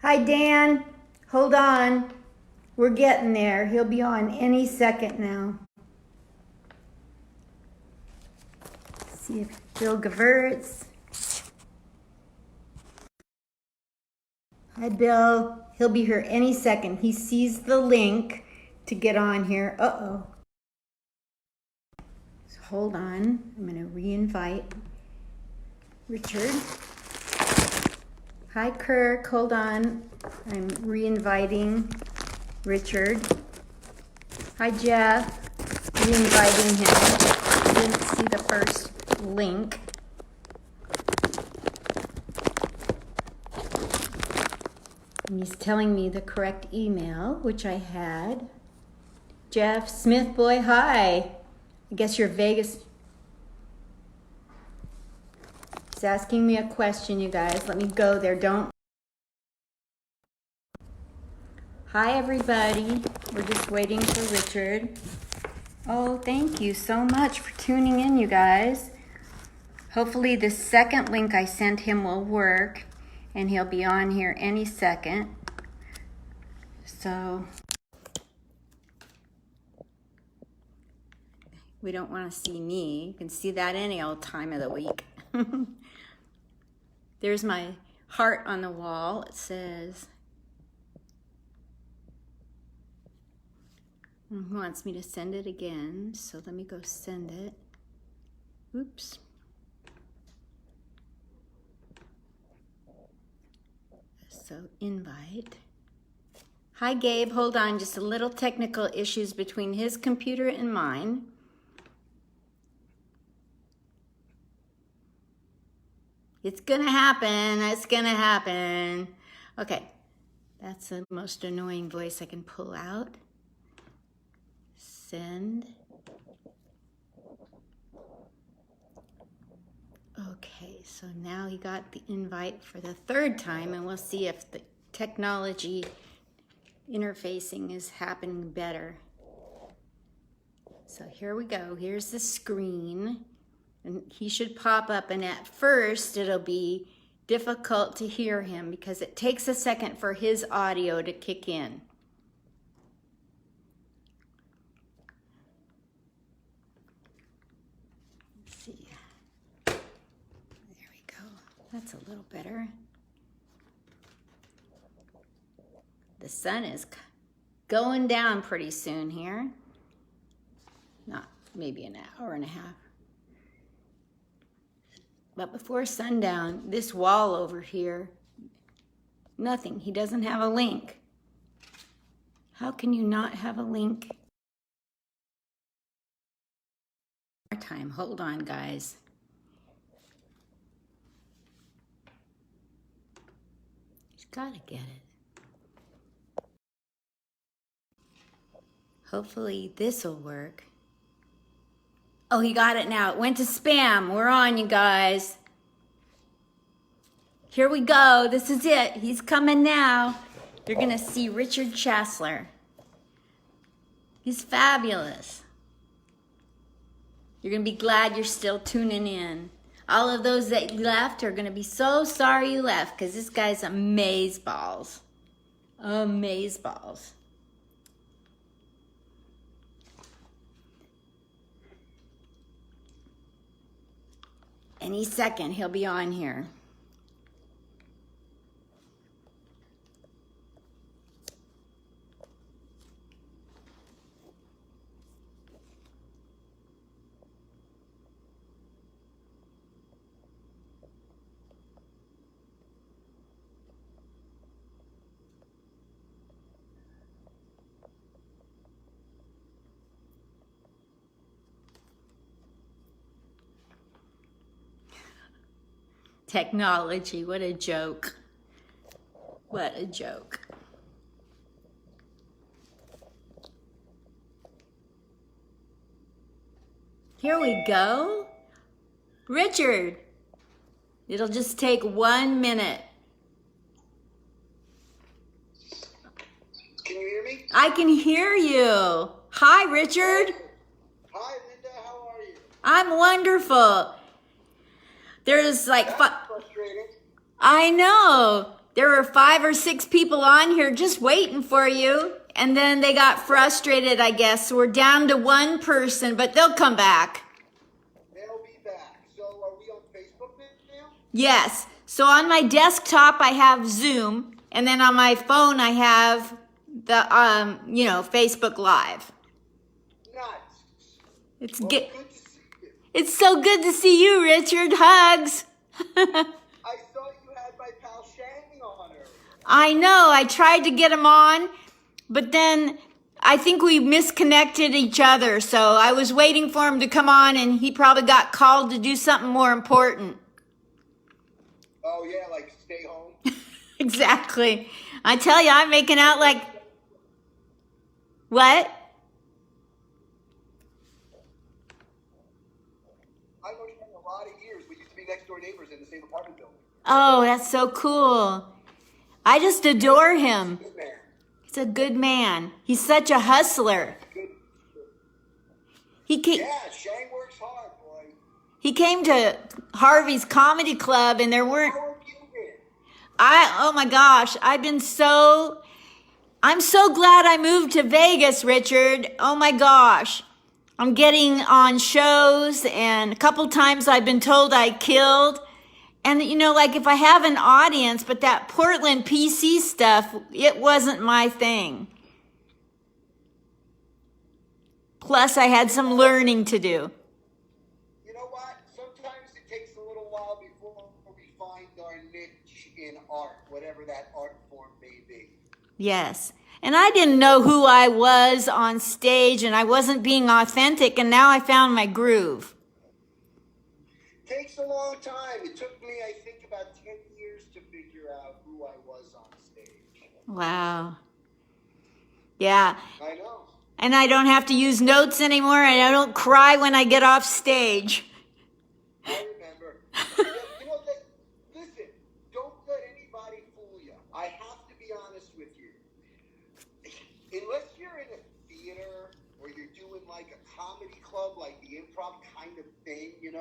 Hi, Dan. Hold on. We're getting there. He'll be on any second now. See if Bill Gewurz. Hi, Bill. He'll be here any second. He sees the link to get on here. Uh-oh. So hold on. I'm going to re-invite Richard. Hi, Kirk. Hold on. I'm re-inviting Richard. Hi, Jeff. Re-inviting him. Didn't see the first link. And he's telling me the correct email, which I had. Jeff Smith, boy, hi. I guess you're Vegas. He's asking me a question, you guys. Let me go there. Don't. Hi, everybody. We're just waiting for Richard. Oh, thank you so much for tuning in, you guys. Hopefully the second link I sent him will work, and he'll be on here any second. So we don't want to see me. You can see that any old time of the week. There's my heart on the wall. It says, he wants me to send it again. So let me go send it. Oops. So invite. Hi, Gabe. Hold on. Just a little technical issues between his computer and mine. It's gonna happen. It's gonna happen. Okay. That's the most annoying voice I can pull out. Send. Okay, so now he got the invite for the third time, and we'll see if the technology interfacing is happening better. So here we go. Here's the screen, and he should pop up, and at first it'll be difficult to hear him because it takes a second for his audio to kick in. Let's see. There we go. That's a little better. The sun is going down pretty soon here. Not maybe an hour and a half. But before sundown, this wall over here, nothing. He doesn't have a link. How can you not have a link? Time. Hold on, guys. He's got to get it. Hopefully this will work. Oh, he got it now. It went to spam. We're on, you guys. Here we go. This is it. He's coming now. You're going to see Richard Chassler. He's fabulous. You're going to be glad you're still tuning in. All of those that left are going to be so sorry you left because this guy's amazeballs. Amazeballs. Any second, he'll be on here. Technology, what a joke. What a joke. Here we go. Richard, it'll just take 1 minute. Can you hear me? I can hear you. Hi, Richard. Hi, Linda. How are you? I'm wonderful. There's like frustrating. I know. there were 5 or 6 people on here just waiting for you. And then they got frustrated, I guess. So we're down to 1 person, but they'll come back. They'll be back. So are we on Facebook now? Yes. So on my desktop, I have Zoom. And then on my phone, I have the, Facebook Live. Nice. It's Well, good. good to see you. It's so good to see you, Richard. Hugs. I thought you had my pal Shang on earlier. I know. I tried to get him on, but then I think we misconnected each other. So I was waiting for him to come on, and he probably got called to do something more important. Oh, yeah, like stay home? Exactly. I tell you, I'm making out like... What? I know you for a lot of years. We used to be next door neighbors in the same apartment building. Oh, that's so cool. I just adore him. Good man. He's a good man. He's such a hustler. Good. He came, Yeah, Shang works hard, boy. he came to Harvey's Comedy Club, and there weren't... How have you been? Oh my gosh, I'm so glad I moved to Vegas, Richard. Oh my gosh. I'm getting on shows, and a couple times I've been told I killed. And like if I have an audience, but that Portland PC stuff, it wasn't my thing. Plus I had some learning to do. You know what? Sometimes it takes a little while before we find our niche in art, whatever that art form may be. Yes. And I didn't know who I was on stage, and I wasn't being authentic, and now I found my groove. Takes a long time. It took me, I think, about 10 years to figure out who I was on stage. Wow. Yeah. I know. And I don't have to use notes anymore, and I don't cry when I get off stage. I remember. Listen, don't let anybody fool you. I have to be honest with you. Unless you're in a theater or you're doing like a comedy club, like the improv kind of thing, you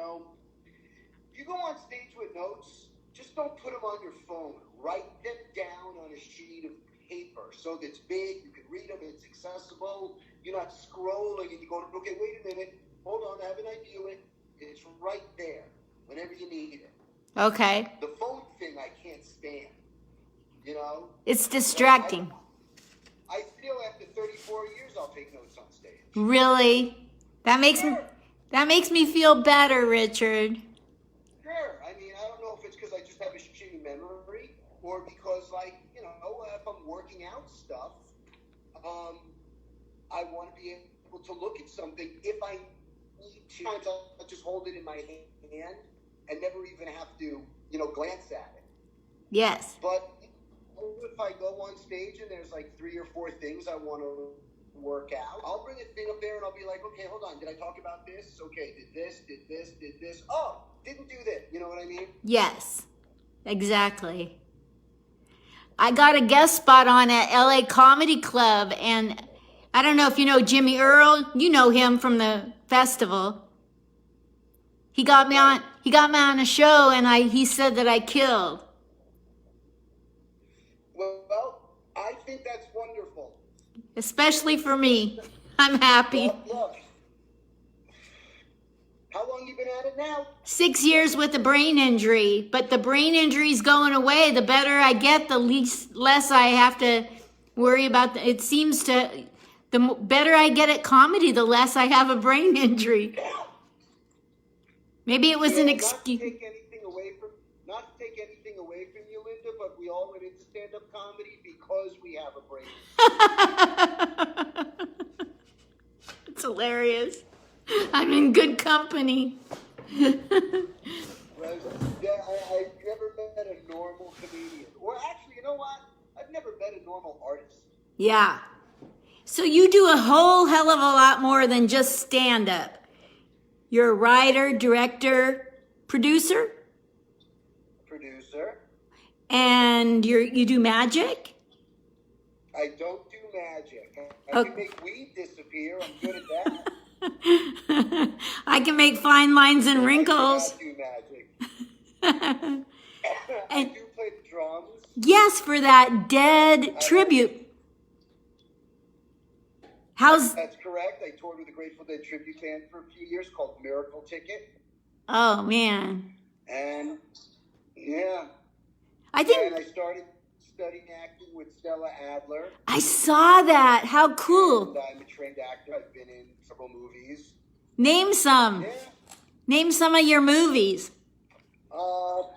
go on stage with notes, just don't put them on your phone. Write them down on a sheet of paper so that it's big, you can read them, it's accessible. You're not scrolling and you go, okay, wait a minute, hold on, I have an idea. It's right there whenever you need it. Okay. The phone thing I can't stand, It's distracting. I still, after 34 years, I'll take notes on stage. Really? That makes me feel better, Richard. Sure. I mean, I don't know if it's because I just have a shitty memory or because, if I'm working out stuff, I want to be able to look at something. If I need to, I'll just hold it in my hand and never even have to, glance at it. Yes. But if I go on stage and there's like 3 or 4 things I want to work out, I'll bring a thing up there and I'll be like, okay, hold on. Did I talk about this? Okay, did this. Oh, didn't do this. You know what I mean? Yes, exactly. I got a guest spot on at LA Comedy Club, and I don't know if you know Jimmy Earl. You know him from the festival. He got me on a show, and he said that I killed. Well, I think that's wonderful. Especially for me. I'm happy. Well, look, how long you been at it now? 6 years with a brain injury, but the brain injury's going away. The better I get, the less I have to worry about. It seems the better I get at comedy, the less I have a brain injury. Maybe it was an excuse. Not to take anything away from you, Linda, but we all went into stand-up comedy because we have a brain injury. It's hilarious. I'm in good company. Well, yeah, I've never met a normal comedian. Or actually, you know what? I've never met a normal artist. Yeah. So you do a whole hell of a lot more than just stand-up. You're a writer, director, producer? Producer. And you do magic? I don't do magic. I can make weed disappear. I'm good at that. I can make fine lines and wrinkles. I do magic. I do play the drums. yes, for that Dead tribute. How's... That's correct. I toured with a Grateful Dead tribute band for a few years called Miracle Ticket. Oh, man. And, yeah. I think... And I started studying acting with Stella Adler. I saw that. How cool. And I'm a trained actor. I've been in several movies. Name some. Yeah. Name some of your movies. Well,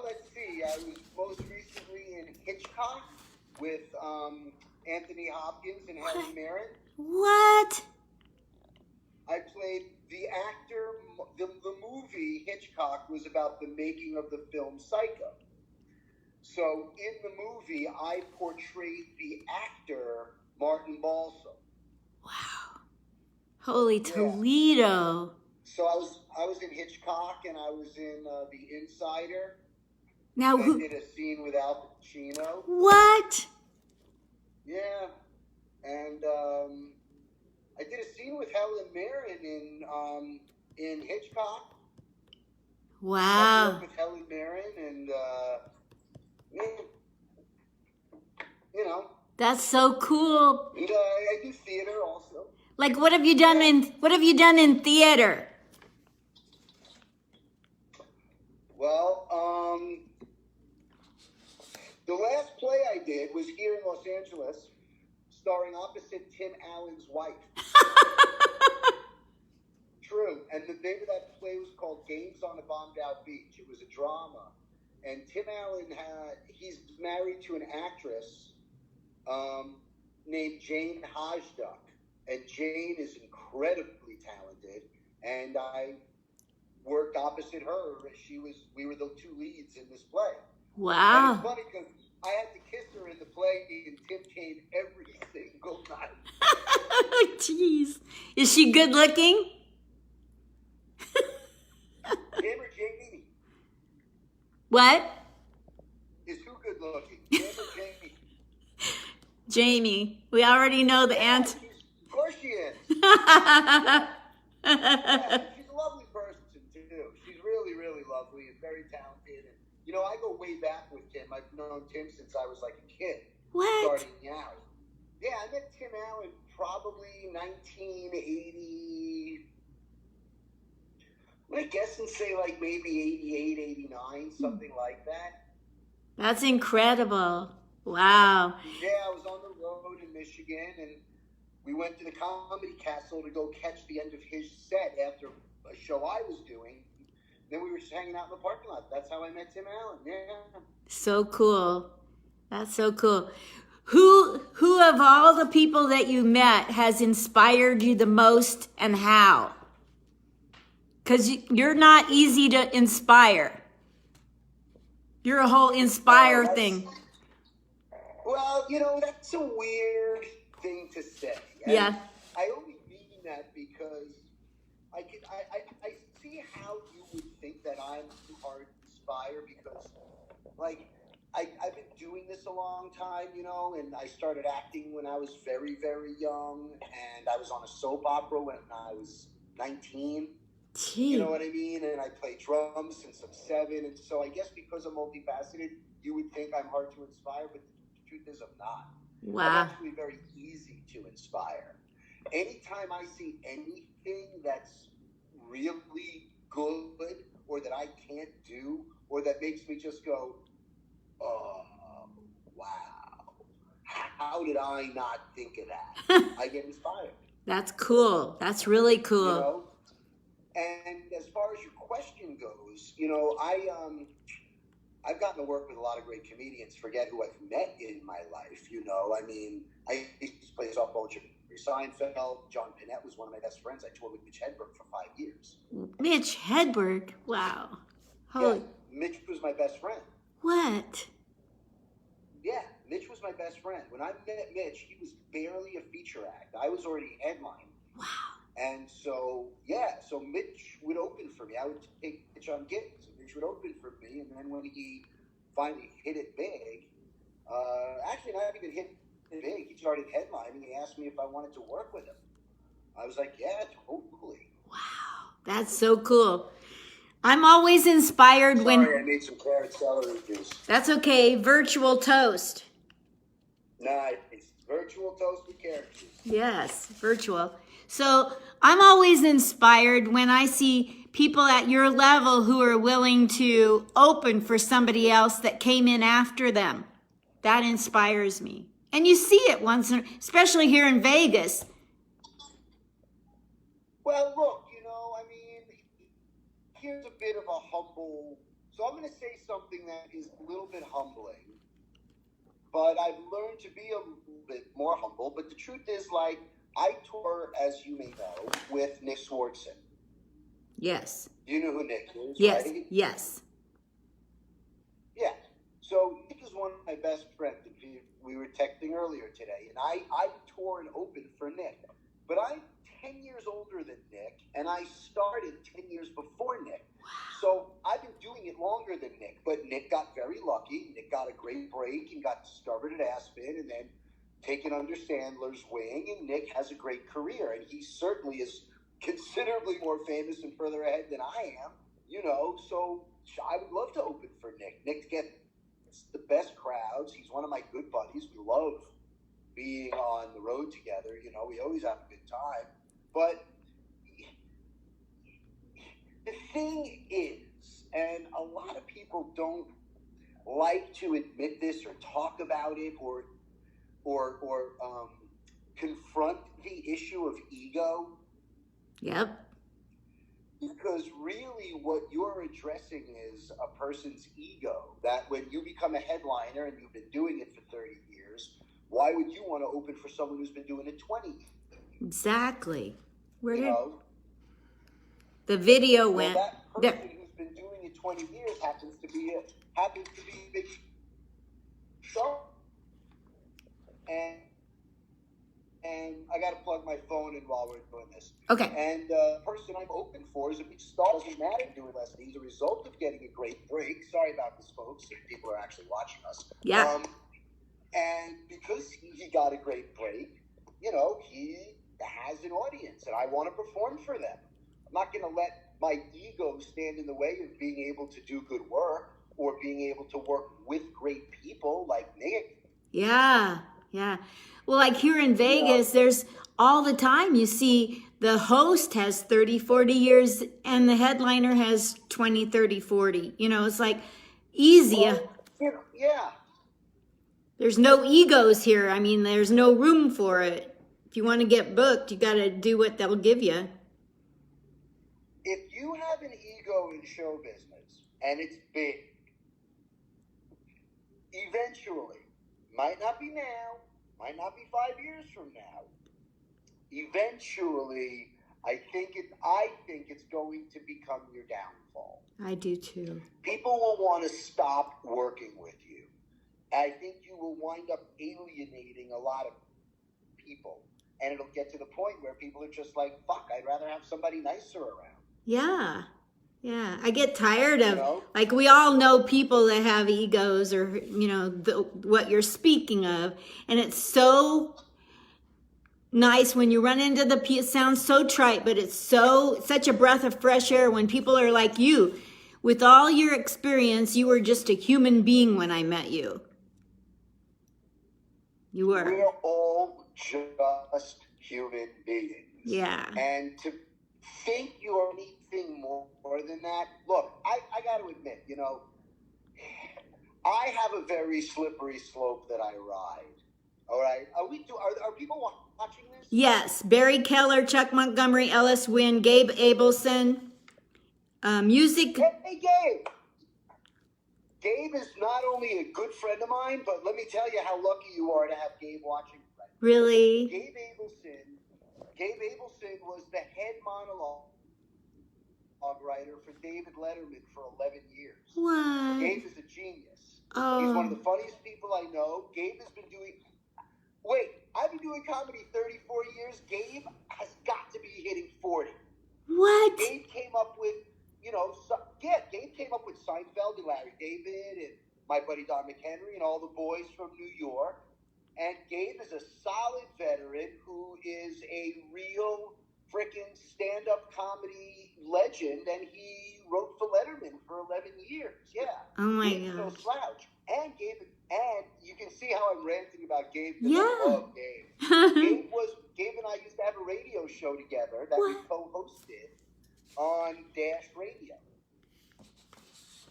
let's see. I was most recently in Hitchcock with Anthony Hopkins and Helen Mirren. What? I played the actor. The movie Hitchcock was about the making of the film Psycho. So in the movie, I portrayed the actor Martin Balsam. Wow. Holy Toledo. So I was in Hitchcock and I was in The Insider. Now I who... did a scene with Al Pacino. What? Yeah. And I did a scene with Helen Mirren in Hitchcock. I Wow. worked with Helen Mirren and you know. That's so cool. And I do theater also. Like, what have you done in theater? Well, the last play I did was here in Los Angeles, starring opposite Tim Allen's wife. True. And the name of that play was called Games on a Bombed Out Beach. It was a drama. And Tim Allen, he's married to an actress named Jane Hajduck. And Jane is incredibly talented. And I worked opposite her. We were the two leads in this play. Wow. And it's funny because I had to kiss her in the play, and Tim came every single night. Jeez. Is she good looking? Tim or Jamie? What? Is who good looking? Tim or Jamie? Jamie. We already know the answer. Of course she is. Yeah, she's a lovely person, too. She's really, really lovely and very talented. And, you know, I go way back with Tim. I've known Tim since I was like a kid. What? Starting out. Yeah, I met Tim Allen probably 1980. I guess and say like maybe 88, 89, something like that. That's incredible. Wow. Yeah, I was on the road in Michigan, and we went to the Comedy Castle to go catch the end of his set after a show I was doing. Then we were just hanging out in the parking lot. That's how I met Tim Allen. Yeah. So cool. That's so cool. Who of all the people that you met has inspired you the most, and how? Because you're not easy to inspire. You're a whole inspire thing. Well, you know, that's a weird thing to say. And Yeah. I only mean that because I see how you would think that I'm hard to inspire because, like, I've been doing this a long time, you know, and I started acting when I was very, very young, and I was on a soap opera when I was 19. Gee. You know what I mean? And I play drums since I'm 7, and so I guess because I'm multifaceted, you would think I'm hard to inspire, but the truth is I'm not. Wow. I'm actually very easy to inspire. Anytime I see anything that's really good or that I can't do or that makes me just go, oh, wow, how did I not think of that? I get inspired. That's cool. That's really cool. You know? And as far as your question goes, you know, I've gotten to work with a lot of great comedians. Forget who I've met in my life, you know. I mean, I used to play softball with Jerry Seinfeld. John Pinette was one of my best friends. I toured with Mitch Hedberg for 5 years. Mitch Hedberg. Wow. Holy. Yeah, Mitch was my best friend. What? Yeah, Mitch was my best friend. When I met Mitch, he was barely a feature act. I was already headlining. Wow. And so, yeah, so Mitch would open for me. I would take Mitch on gigs, and Mitch would open for me. And then when he finally hit it big, actually not even hit it big, he started headlining. He asked me if I wanted to work with him. I was like, yeah, totally. Wow. That's so cool. I'm always inspired when... Sorry, I made some carrot celery juice. That's okay. Virtual toast. Nice. Virtual toast with carrot juice. Yes, virtual. So I'm always inspired when I see people at your level who are willing to open for somebody else that came in after them. That inspires me. And you see it once, especially here in Vegas. Well, look, I mean, here's a bit of a humble... So I'm going to say something that is a little bit humbling. But I've learned to be a little bit more humble. But the truth is, like, I tour, as you may know, with Nick Swartzen. Yes. You know who Nick is, yes. right? Yes. Yeah. So Nick is one of my best friends. We were texting earlier today. And I tour and open for Nick. But I'm 10 years older than Nick. And I started 10 years before Nick. So I've been doing it longer than Nick, but Nick got very lucky. Nick got a great break and got discovered at Aspen and then taken under Sandler's wing, and Nick has a great career. And he certainly is considerably more famous and further ahead than I am, so I would love to open for Nick. Nick gets the best crowds. He's one of my good buddies. We love being on the road together. We always have a good time. But the thing is, and a lot of people don't like to admit this or talk about it or confront the issue of ego. Yep. Because really what you're addressing is a person's ego, that when you become a headliner and you've been doing it for 30 years, why would you want to open for someone who's been doing it 20 years? Exactly. Where did... The video went. That person who's been doing it 20 years happens to be a big star. And I got to plug my phone in while we're doing this. Okay. And the person I'm open for is a big star. Doesn't matter doing less. He's a result of getting a great break. Sorry about this, folks. If people are actually watching us. Yeah. And because he got a great break, he has an audience, and I want to perform for them. I'm not going to let my ego stand in the way of being able to do good work or being able to work with great people like Nick. Yeah, yeah. Well, like here in Vegas, there's all the time you see the host has 30, 40 years and the headliner has 20, 30, 40. It's like easy. Well, yeah. There's no egos here. I mean, there's no room for it. If you want to get booked, you got to do what they'll give you. If you have an ego in show business and it's big, eventually, might not be now, might not be 5 years from now, eventually, I think it's going to become your downfall. I do too. People will want to stop working with you. I think you will wind up alienating a lot of people. And it'll get to the point where people are just like, fuck, I'd rather have somebody nicer around. Yeah. Yeah. I get tired of, like, we all know people that have egos or, what you're speaking of. And it's so nice when you run into it sounds so trite, but it's such a breath of fresh air when people are like you. With all your experience, you were just a human being when I met you. You were. We're all just human beings. Yeah. And to think you're anything more than that, look, I got to admit, I have a very slippery slope that I ride. All right? Are people watching this? Yes. Barry Keller, Chuck Montgomery, Ellis Wynn, Gabe Abelson. Music. Hey, Gabe. Gabe is not only a good friend of mine, but let me tell you how lucky you are to have Gabe watching. Really? Gabe Abelson was the head monologue writer for David Letterman for 11 years. What? Gabe is a genius. Oh. He's one of the funniest people I know. Gabe has been doing... Wait, I've been doing comedy 34 years. Gabe has got to be hitting 40. What? Gabe came up with, Gabe came up with Seinfeld and Larry David and my buddy Don McHenry and all the boys from New York. And Gabe is a solid veteran who is a real freaking stand-up comedy legend, and he wrote for Letterman for 11 years. Yeah. Oh my Gabe's no gosh. slouch. And you can see how I'm ranting about Gabe. Yeah. I love Gabe. Gabe and I used to have a radio show together that we co-hosted on Dash Radio.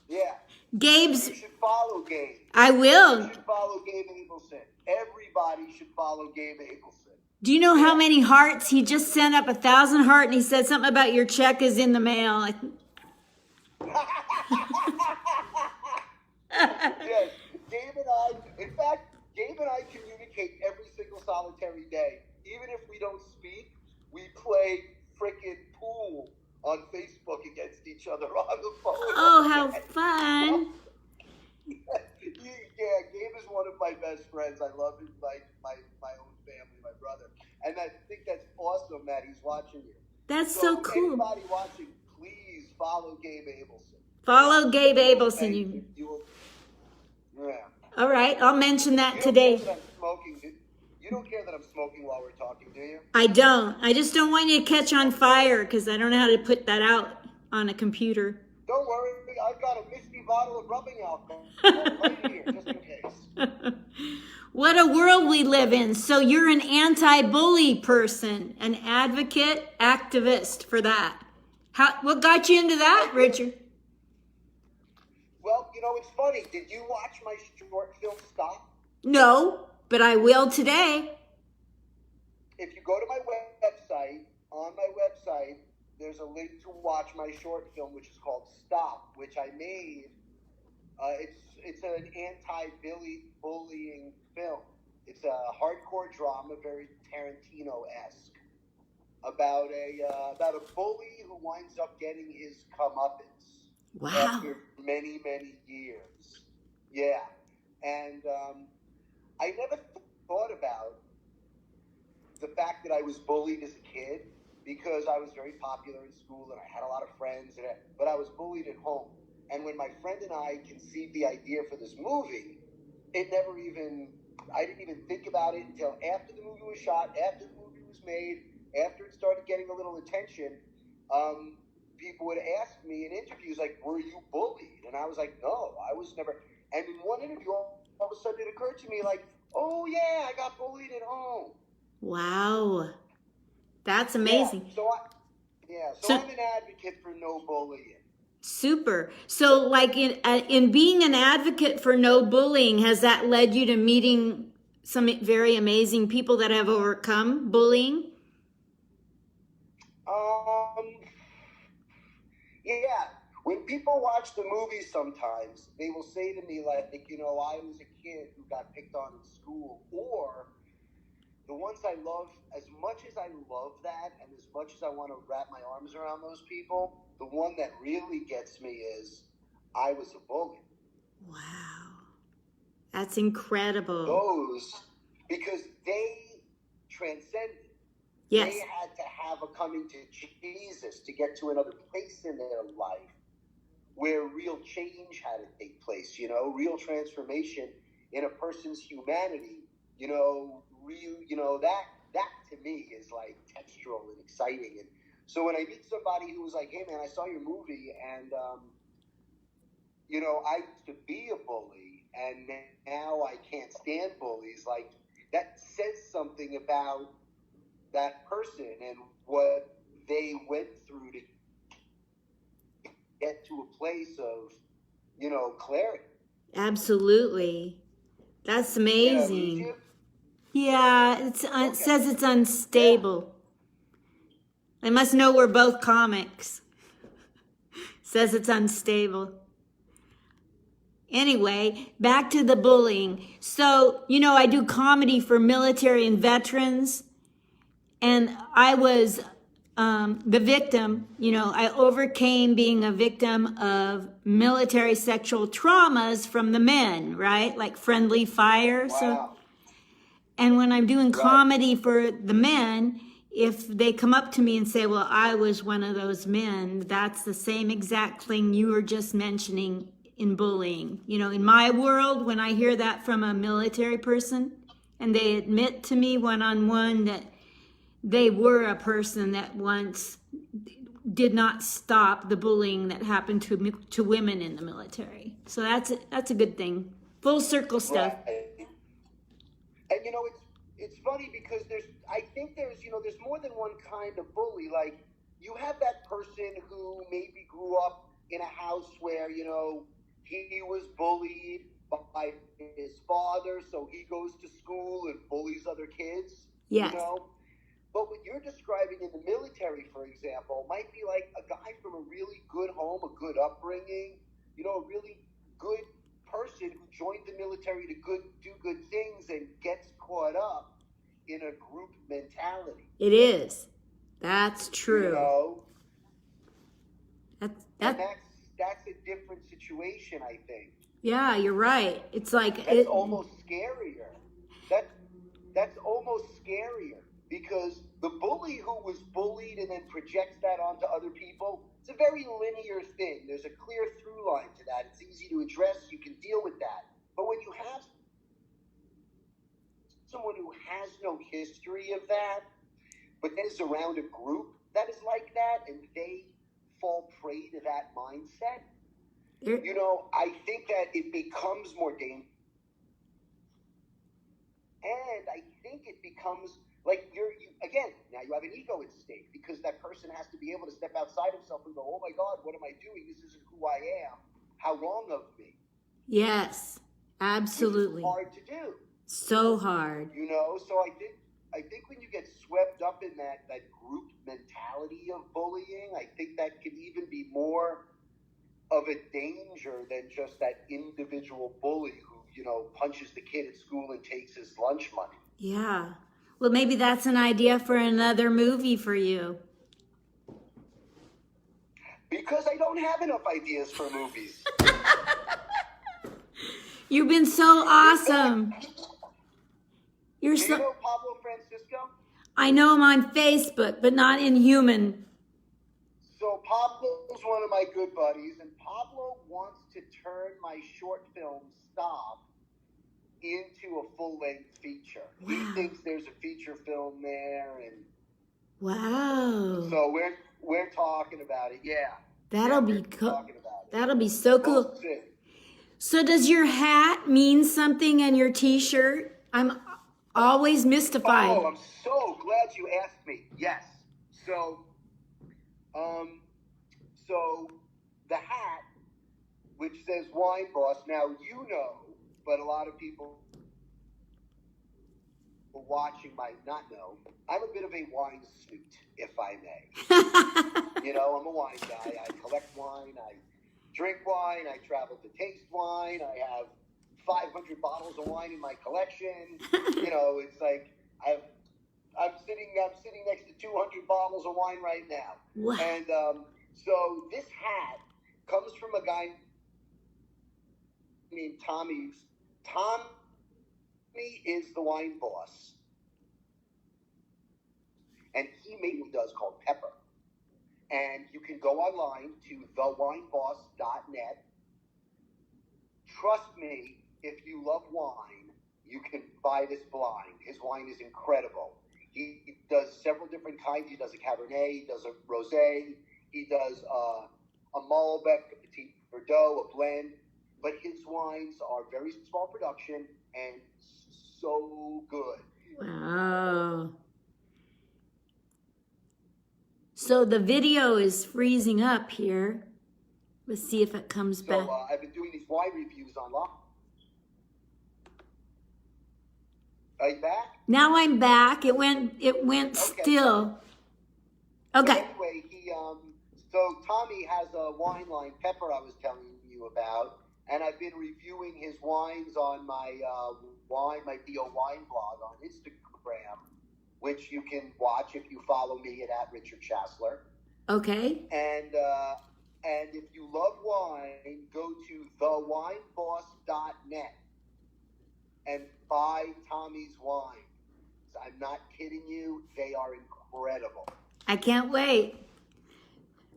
Yeah. Gabe's. You should follow Gabe. I will. You should follow Gabe Abelson. Everybody should follow Gabe Abelson. Do you know how many hearts he just sent up? 1,000 heart, and he said something about your check is in the mail. Yes, Gabe and I. In fact, Gabe and I communicate every single solitary day. Even if we don't speak, we play frickin' pool on Facebook against each other on the phone. Oh, how fun! Yeah, Gabe is one of my best friends. I love him like my own family, my brother. And I think that's awesome that he's watching you. That's so cool. Anybody watching, please follow Gabe Abelson. Follow Gabe Abelson. You will, yeah. All right, I'll mention that You today. don't care that I'm smoking, you don't care that I'm smoking while we're talking, do you? I don't. I just don't want you to catch on fire because I don't know how to put that out on a computer. Don't worry, I've got a misty bottle of rubbing alcohol right here, just in case. What a world we live in. So you're an anti-bully person, an advocate, activist for that. What got you into that, Richard? Well, it's funny. Did you watch my short film Stop? No, but I will today. If you go to my website, on my website, there's a link to watch my short film, which is called Stop, which I made. It's an anti-bullying film. It's a hardcore drama, very Tarantino-esque, about a bully who winds up getting his comeuppance. Wow. After many, many years. Yeah. And I never thought about the fact that I was bullied as a kid because I was very popular in school and I had a lot of friends, but I was bullied at home. And when my friend and I conceived the idea for this movie, I didn't even think about it until after the movie was shot, after the movie was made, after it started getting a little attention. People would ask me in interviews, like, were you bullied? And I was like, no, I was never. And in one interview, all of a sudden it occurred to me, like, oh, yeah, I got bullied at home. Wow. That's amazing. Yeah, so I'm an advocate for no bullying. Super. So, like, in being an advocate for no bullying, has that led you to meeting some very amazing people that have overcome bullying? Yeah. When people watch the movie sometimes, they will say to me, like, I was a kid who got picked on in school. Or the ones I love, as much as I love that and as much as I want to wrap my arms around those people, the one that really gets me is I was a bully. Wow. That's incredible. Because they transcended. Yes. They had to have a coming to Jesus to get to another place in their life where real change had to take place, real transformation in a person's humanity, that to me is like textural and exciting. And so when I meet somebody who was like, hey man, I saw your movie and, I used to be a bully and now I can't stand bullies, like that says something about that person and what they went through to get to a place of, clarity. Absolutely. That's amazing. Yeah, it says it's unstable. I must know we're both comics. Says it's unstable. Anyway, back to the bullying. So, I do comedy for military and veterans. And I was the victim, I overcame being a victim of military sexual traumas from the men, right? Like friendly fire. Wow. So, and when I'm doing comedy for the men, if they come up to me and say, well, I was one of those men, that's the same exact thing you were just mentioning in bullying. In my world, when I hear that from a military person and they admit to me one-on-one that they were a person that once did not stop the bullying that happened to women in the military. So that's a good thing. Full circle stuff. Right. And you know, it's funny because I think there's more than one kind of bully. Like, you have that person who maybe grew up in a house where, he was bullied by his father, so he goes to school and bullies other kids. Yes. But what you're describing in the military, for example, might be like a guy from a really good home, a good upbringing, a really good person who joined the military to do good things and gets caught up in a group mentality. It is. That's true. That's a different situation, I think. Yeah, you're right. It's like that's almost scarier. That's almost scarier, because the bully who was bullied and then projects that onto other people, it's a very linear thing. There's a clear through line to that. It's easy to address. You can deal with that. But when you have someone who has no history of that, but then is around a group that is like that, and they fall prey to that mindset, I think that it becomes more dangerous. And I think it becomes like now you have an ego at stake, because that person has to be able to step outside himself and go, oh my God, what am I doing? This isn't who I am. How wrong of me. Yes, absolutely. It's hard to do. So hard. So I think when you get swept up in that group mentality of bullying, I think that can even be more of a danger than just that individual bully who, punches the kid at school and takes his lunch money. Yeah. Well, maybe that's an idea for another movie for you. Because I don't have enough ideas for movies. You've been so awesome. Do you know Pablo Francisco? I know him on Facebook, but not in human. So Pablo's one of my good buddies, and Pablo wants to turn my short film Stop into a full-length feature. Wow. He thinks there's a feature film there, and so we're talking about it. Yeah, that'll be cool. That'll be so cool. So does your hat mean something, and your T-shirt? I'm always mystified. Oh, I'm so glad you asked me. Yes. So the hat, which says Wine Boss, now but a lot of people watching might not know, I'm a bit of a wine snoot, if I may. I'm a wine guy. I collect wine. I drink wine. I travel to taste wine. I have 500 bottles of wine in my collection. It's like I'm sitting next to 200 bottles of wine right now. Wow. And so this hat comes from a guy named Tommy. Tommy is the wine boss, and he made what he does called Pepper. And you can go online to thewineboss.net. Trust me, if you love wine, you can buy this blind. His wine is incredible. He does several different kinds. He does a Cabernet, he does a Rosé, he does a Malbec, a Petit Verdot, a blend. But his wines are very small production and so good. Wow. So the video is freezing up here. Let's see if it comes back. I've been doing these wine reviews online. Are you back? Now I'm back. It went okay. Still. Okay. So anyway, so Tommy has a wine line, Pepper, I was telling you about, and I've been reviewing his wines on my my Bio Wine blog on Instagram, which you can watch if you follow me at Richard Chassler. Okay. And if you love wine, go to thewineboss.net and buy Tommy's wines. I'm not kidding you; they are incredible. I can't wait.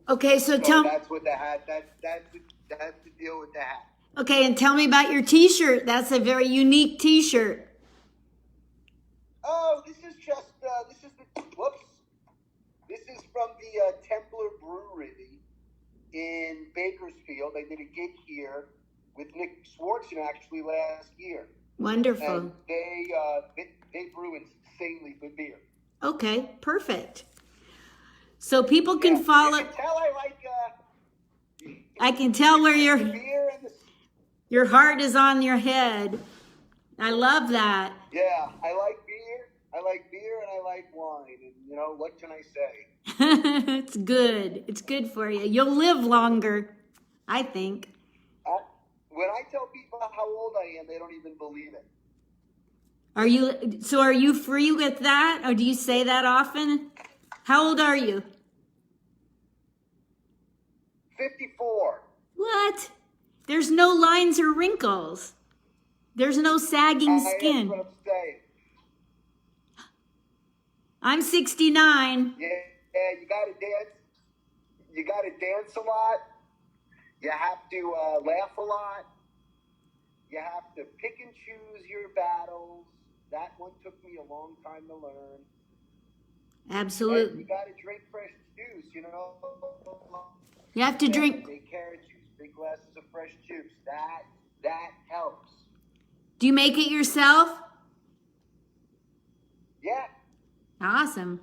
Okay, so tell me. That's what the hat. That's the deal with the hat. Okay, and tell me about your T-shirt. That's a very unique T-shirt. Oh, this is just, whoops. This is from the Templar Brewery in Bakersfield. They did a gig here with Nick Swartzen actually last year. Wonderful. And they brew insanely good beer. Okay, perfect. So people can follow. You can tell I like. I can tell where beer and your heart is on your head. I love that. Yeah, I like beer. I like beer and I like wine. And you know, what can I say? It's good. It's good for you. You'll live longer, I think. When I tell people how old I am, they don't even believe it. Are you free with that? Or do you say that often? How old are you? 54. What? There's no lines or wrinkles. There's no sagging skin. That's what I'm saying. I'm 69. Yeah, you gotta dance. You gotta dance a lot. You have to laugh a lot. You have to pick and choose your battles. That one took me a long time to learn. Absolutely. And you gotta drink fresh juice, you know. You have to drink. Big carrot juice, big glasses of fresh juice. That helps. Do you make it yourself? Yeah. Awesome.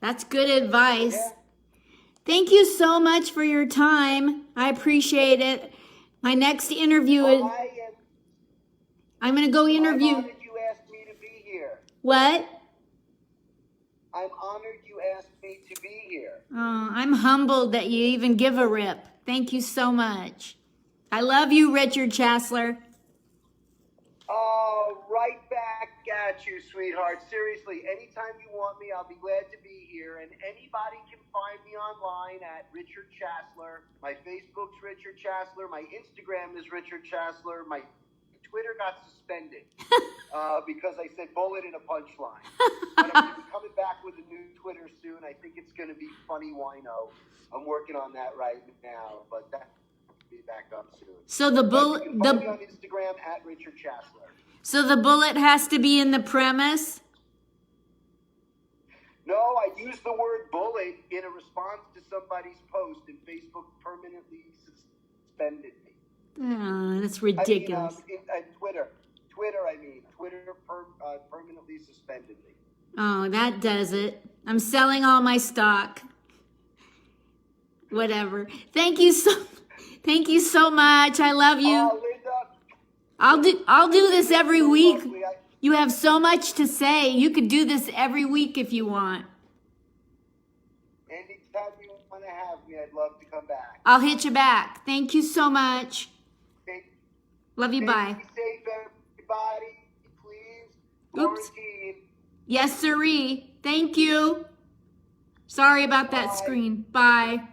That's good advice. Yeah. Thank you so much for your time. I appreciate it. My next interview is... I'm going to go interview... I'm honored you asked me to be here. What? I'm honored you asked me to be here. Oh, I'm humbled that you even give a rip. Thank you so much. I love you, Richard Chassler. Oh, right back at you, sweetheart. Seriously, anytime you want me, I'll be glad to be here. And anybody can find me online at Richard Chassler. My Facebook's Richard Chassler. My Instagram is Richard Chassler. My Twitter got suspended because I said bullet in a punchline. But I'm going to be coming back with a new Twitter soon. I think it's going to be Funny Wino. I'm working on that right now, but that will be back up soon. So the bullet... You can find me on Instagram at Richard Chassler. So the bullet has to be in the premise? No, I used the word bullet in a response to somebody's post, and Facebook permanently suspended me. Oh, that's ridiculous. Twitter permanently suspended me. Oh, that does it. I'm selling all my stock. Whatever. Thank you so much. I love you. Oh, Linda. I'll do this every week. You have so much to say. You could do this every week if you want. Anytime you want to have me, I'd love to come back. I'll hit you back. Thank you so much. Love you. Bye. Be safe, everybody. Please. Oops. Quarantine. Yes, sirree. Thank you. Sorry about that screen. Bye.